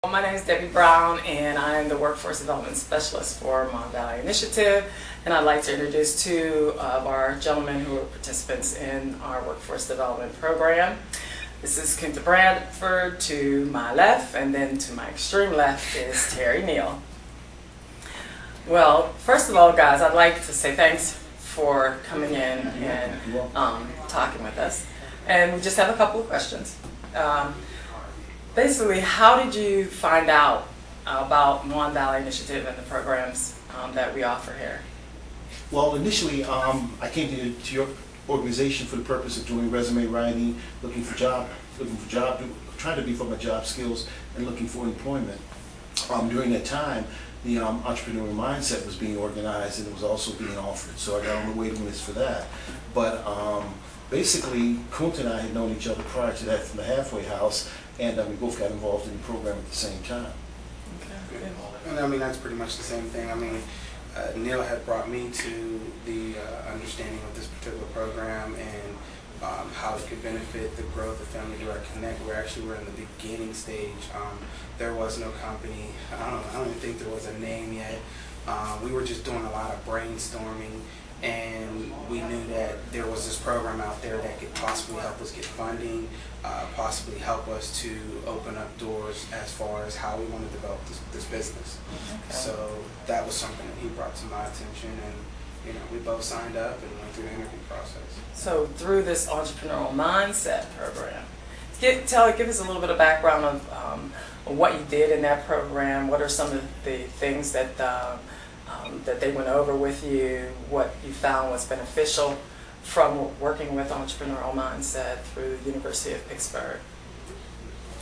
My name is Debbie Brown, and I am the Workforce Development Specialist for Mon Valley Initiative. And I'd like to introduce two of our gentlemen who are participants in our Workforce Development Program. This is Kunta Bradford to my left, and then to my extreme left is Terry Neal. Well, first of all, guys, I'd like to say thanks for coming in and talking with us. And we just have a couple of questions. Basically, how did you find out about Mon Valley Initiative and the programs that we offer here? Well, initially, I came to your organization for the purpose of doing resume writing, trying to beef up my job skills, and looking for employment. During that time, the entrepreneurial mindset was being organized, and it was also being offered. So I got on the waiting list for that. But basically, Kunta and I had known each other prior to that from the Halfway House, and we both got involved in the program at the same time. Okay. And I mean, that's pretty much the same thing. I mean, Neil had brought me to the understanding of this particular program and how it could benefit the growth of Family Direct Connect. We're in the beginning stage. There was no company. I don't even think there was a name yet. We were just doing a lot of brainstorming, and we knew that there was this program out there that could possibly help us get funding, possibly help us to open up doors as far as how we want to develop this business. Okay. So that was something that he brought to my attention, and we both signed up and went through the interview process. So through this entrepreneurial mindset program, give us a little bit of background of what you did in that program. What are some of the things that that they went over with you, what you found was beneficial from working with entrepreneurial mindset through the University of Pittsburgh?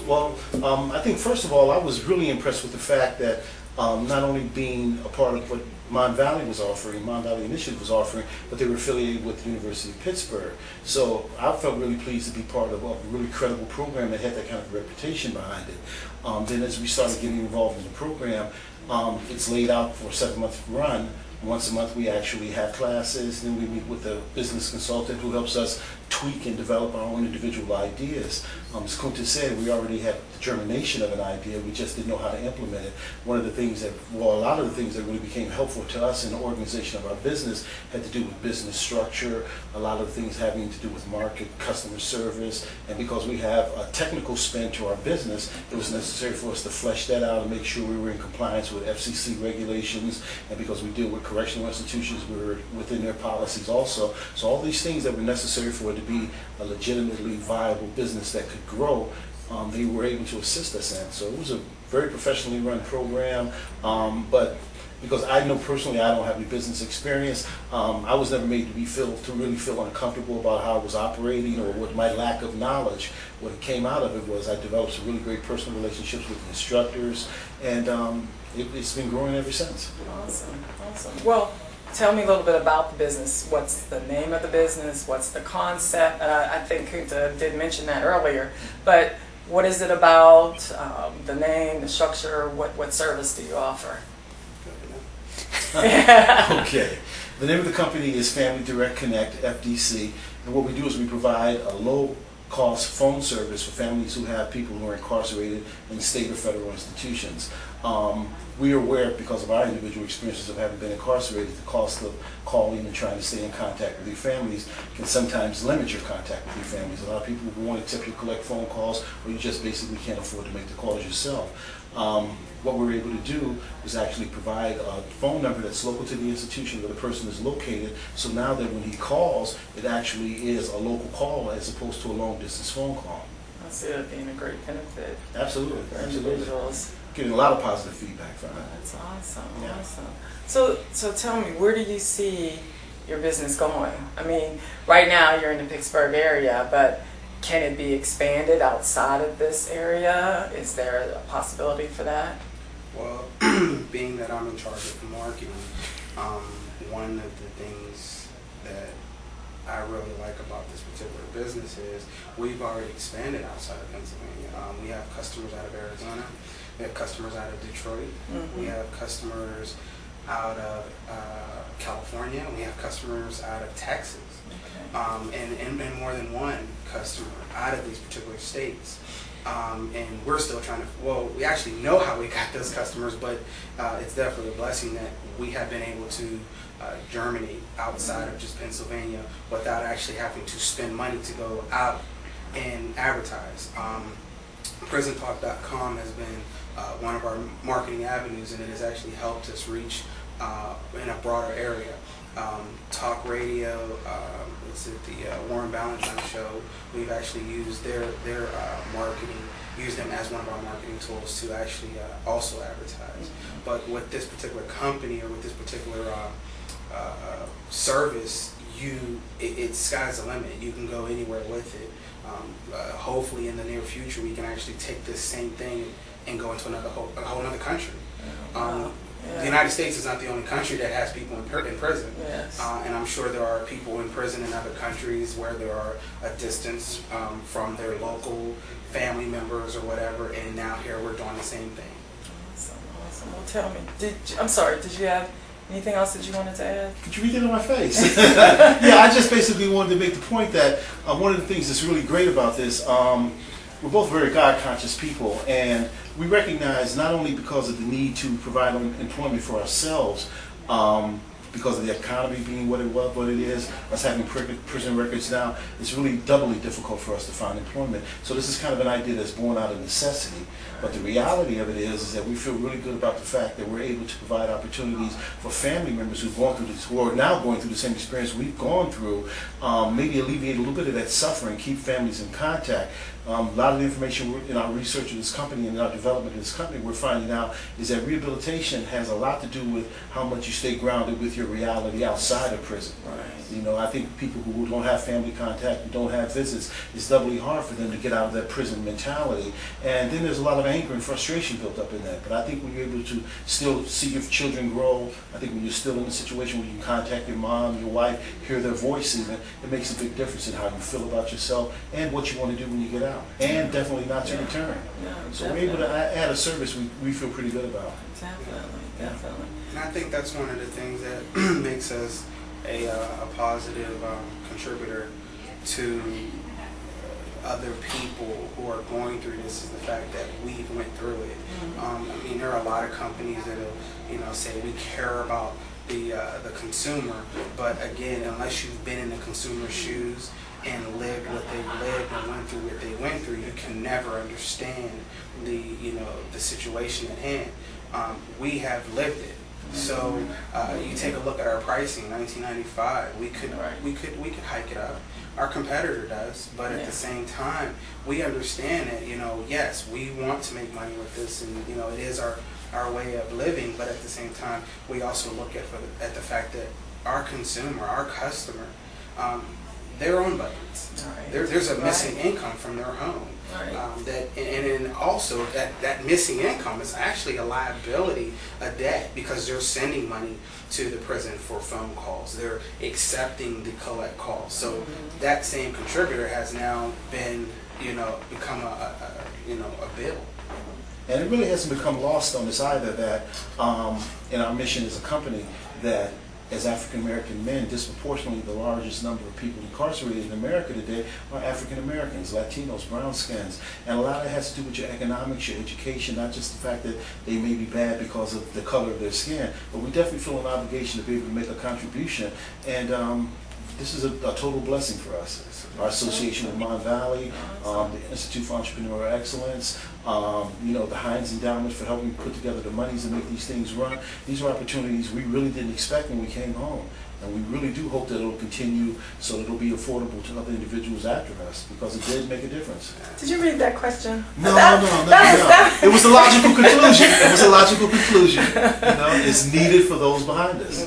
Well, I think first of all, I was really impressed with the fact that not only being a part of what Mon Valley was offering, Mon Valley Initiative was offering, but they were affiliated with the University of Pittsburgh. So I felt really pleased to be part of a really credible program that had that kind of reputation behind it. Then as we started getting involved in the program, it's laid out for a 7-month run. Once a month we actually have classes, then we meet with a business consultant who helps us tweak and develop our own individual ideas. As Kunta said, we already had the germination of an idea, we just didn't know how to implement it. A lot of the things that really became helpful to us in the organization of our business had to do with business structure, a lot of things having to do with market, customer service, and because we have a technical spin to our business, it was necessary for us to flesh that out and make sure we were in compliance with FCC regulations, and because we deal with correctional institutions, we were within their policies also. So all these things that were necessary for it to be a legitimately viable business that could grow, they were able to assist us in. So it was a very professionally run program, but because I know personally I don't have any business experience, I was never made to really feel uncomfortable about how it was operating or what my lack of knowledge. What came out of it was I developed some really great personal relationships with instructors, and it's been growing ever since. Awesome, awesome. Well, tell me a little bit about the business. What's the name of the business? What's the concept? I think Kunta did mention that earlier, but what is it about? The name, the structure, what service do you offer? Okay. The name of the company is Family Direct Connect, FDC, and what we do is we provide a low-cost phone service for families who have people who are incarcerated in state or federal institutions. We are aware, because of our individual experiences of having been incarcerated, the cost of calling and trying to stay in contact with your families can sometimes limit your contact with your families. A lot of people won't accept you collect phone calls, or you just basically can't afford to make the calls yourself. What we're able to do is actually provide a phone number that's local to the institution where the person is located, so now that when he calls, it actually is a local call as opposed to a long-distance phone call. I see it being a great benefit. Absolutely, for absolutely. Individuals. Getting a lot of positive feedback from it. That's awesome, yeah. Awesome. So tell me, where do you see your business going? I mean, right now you're in the Pittsburgh area, but can it be expanded outside of this area? Is there a possibility for that? Well, being that I'm in charge of marketing, one of the things that I really like about this particular business is we've already expanded outside of Pennsylvania. We have customers out of Arizona, we have customers out of Detroit, we have customers out of California, and we have customers out of Texas, and more than one customer out of these particular states. and we're still trying to, well, we actually know how we got those customers, but it's definitely a blessing that we have been able to germinate outside of just Pennsylvania without actually having to spend money to go out and advertise. PrisonTalk.com has been one of our marketing avenues, and it has actually helped us reach in a broader area. Talk radio, the Warren Ballantyne show, we've actually used their marketing, used them as one of our marketing tools to actually also advertise. But with this particular company or with this particular service, it's sky's the limit. You can go anywhere with it. Hopefully in the near future we can actually take this same thing and go into a whole other country. The United States is not the only country that has people in prison. Yes. And I'm sure there are people in prison in other countries where there are a distance from their local family members or whatever, and now here we're doing the same thing. Awesome, awesome. Well, tell me, I'm sorry, did you have anything else that you wanted to add? Could you read it on my face? Yeah, I just basically wanted to make the point that one of the things that's really great about this, we're both very God-conscious people, and we recognize not only because of the need to provide employment for ourselves, because of the economy being what it is, us having prison records now, it's really doubly difficult for us to find employment. So this is kind of an idea that's born out of necessity. But the reality of it is that we feel really good about the fact that we're able to provide opportunities for family members who've gone through this, who are now going through the same experience we've gone through, maybe alleviate a little bit of that suffering, keep families in contact. A lot of the information in our research of this company and in our development of this company we're finding out is that rehabilitation has a lot to do with how much you stay grounded with your reality outside of prison. Right. You know, I think people who don't have family contact, who don't have visits, it's doubly hard for them to get out of that prison mentality. And then there's a lot of anger and frustration built up in that. But I think when you're able to still see your children grow, I think when you're still in a situation where you can contact your mom, your wife, hear their voice even, it makes a big difference in how you feel about yourself and what you want to do when you get out. And definitely not to return. Yeah, So we're able to add a service we feel pretty good about. Definitely, definitely. And I think that's one of the things that makes us a positive contributor to other people who are going through this, is the fact that we went through it. I mean, there are a lot of companies that say we care about the consumer, but again, unless you've been in the consumer's shoes and lived what they lived and went through what they went through, you can never understand the situation at hand. We have lived it. So you take a look at our pricing in 1995. We could hike it up. Our competitor does, but at the same time, we understand that yes, we want to make money with this, and it is our way of living. But at the same time, we also look at the fact that our consumer, our customer, their own budgets. Right. There's a missing income from their home. Right. And also that missing income is actually a liability, a debt, because they're sending money to the prison for phone calls. They're accepting the collect calls. So that same contributor has now been, become a bill. And it really hasn't become lost on us either that in our mission as a company that as African American men, disproportionately the largest number of people incarcerated in America today are African Americans, Latinos, brown skins. And a lot of it has to do with your economics, your education, not just the fact that they may be bad because of the color of their skin, but we definitely feel an obligation to be able to make a contribution. And this is a total blessing for us. Our association with Mon Valley, the Institute for Entrepreneurial Excellence, the Heinz Endowment for helping put together the monies to make these things run. These are opportunities we really didn't expect when we came home. And we really do hope that it will continue so that it will be affordable to other individuals after us, because it did make a difference. Did you read that question? No. It was a logical conclusion. It was a logical conclusion. It's needed for those behind us.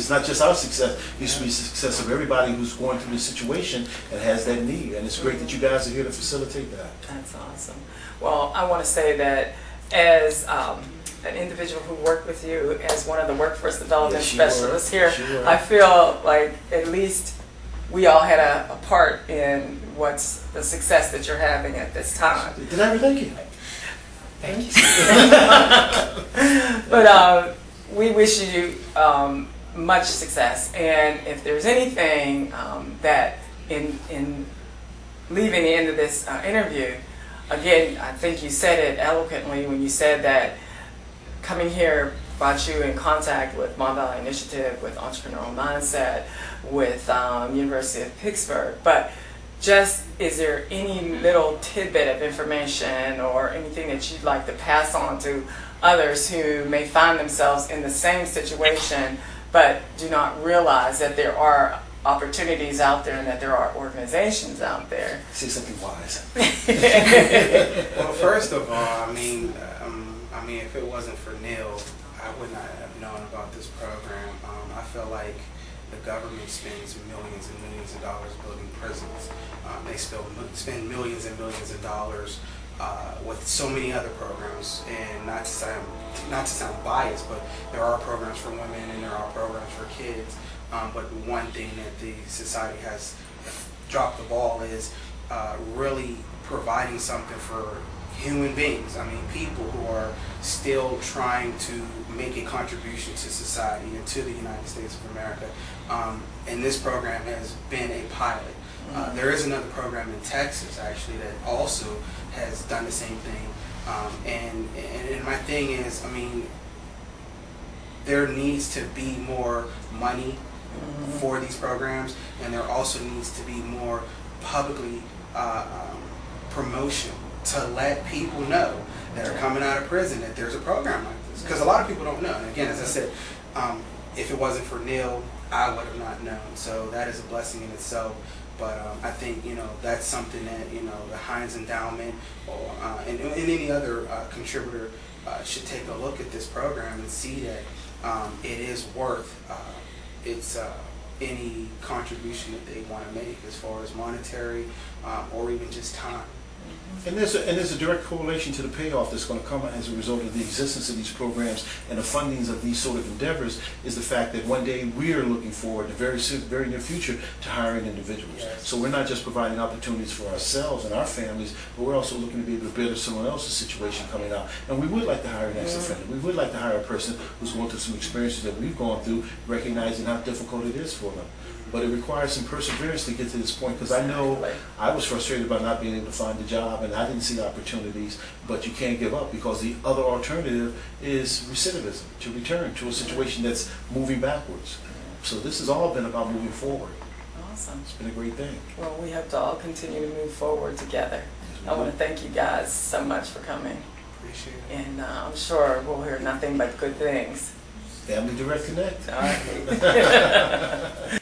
Not just our success. It used to be the success of everybody who's going through this situation and has that need. And it's great that you guys are here to facilitate that. That's awesome. Well, I want to say that as an individual who worked with you as one of the workforce development specialists here, I feel like at least we all had a part in what's the success that you're having at this time. Did I ever thank you? Thank you. But we wish you much success, and if there's anything that in leaving the end of this interview again, I think you said it eloquently when you said that coming here brought you in contact with Mon Valley Initiative, with Entrepreneurial Mindset, with University of Pittsburgh. But just, is there any little tidbit of information or anything that you'd like to pass on to others who may find themselves in the same situation but do not realize that there are opportunities out there and that there are organizations out there? Say something wise. Well, first of all, I mean, if it wasn't for Neil, I would not have known about this program. I feel like the government spends millions and millions of dollars building prisons. They spend millions and millions of dollars with so many other programs. And not to sound biased, but there are programs for women and there are programs for kids. But the one thing that the society has dropped the ball is really providing something for human beings. I mean, people who are still trying to make a contribution to society and to the United States of America. And this program has been a pilot. There is another program in Texas, actually, that also has done the same thing. And my thing is, I mean, there needs to be more money for these programs, and there also needs to be more publicly promotion to let people know that are coming out of prison that there's a program like this. Because a lot of people don't know. And again, as I said, if it wasn't for Neil, I would have not known. So that is a blessing in itself. But I think, that's something that, the Heinz Endowment or and any other contributor should take a look at this program and see that it is worth any contribution that they want to make as far as monetary or even just time. And there's a direct correlation to the payoff that's going to come as a result of the existence of these programs and the fundings of these sort of endeavors, is the fact that one day we are looking forward in the very near future to hiring individuals. Yes. So we're not just providing opportunities for ourselves and our families, but we're also looking to be able to better someone else's situation coming out. And we would like to hire an ex-offender. We would like to hire a person who's going through some experiences that we've gone through, recognizing how difficult it is for them. But it requires some perseverance to get to this point, because I know I was frustrated by not being able to find a job and I didn't see opportunities, but you can't give up, because the other alternative is recidivism, to return to a situation that's moving backwards. So this has all been about moving forward. Awesome. It's been a great thing. Well, we hope to all continue to move forward together. I want to thank you guys so much for coming. Appreciate it. And I'm sure we'll hear nothing but good things. Family Direct Connect. All right.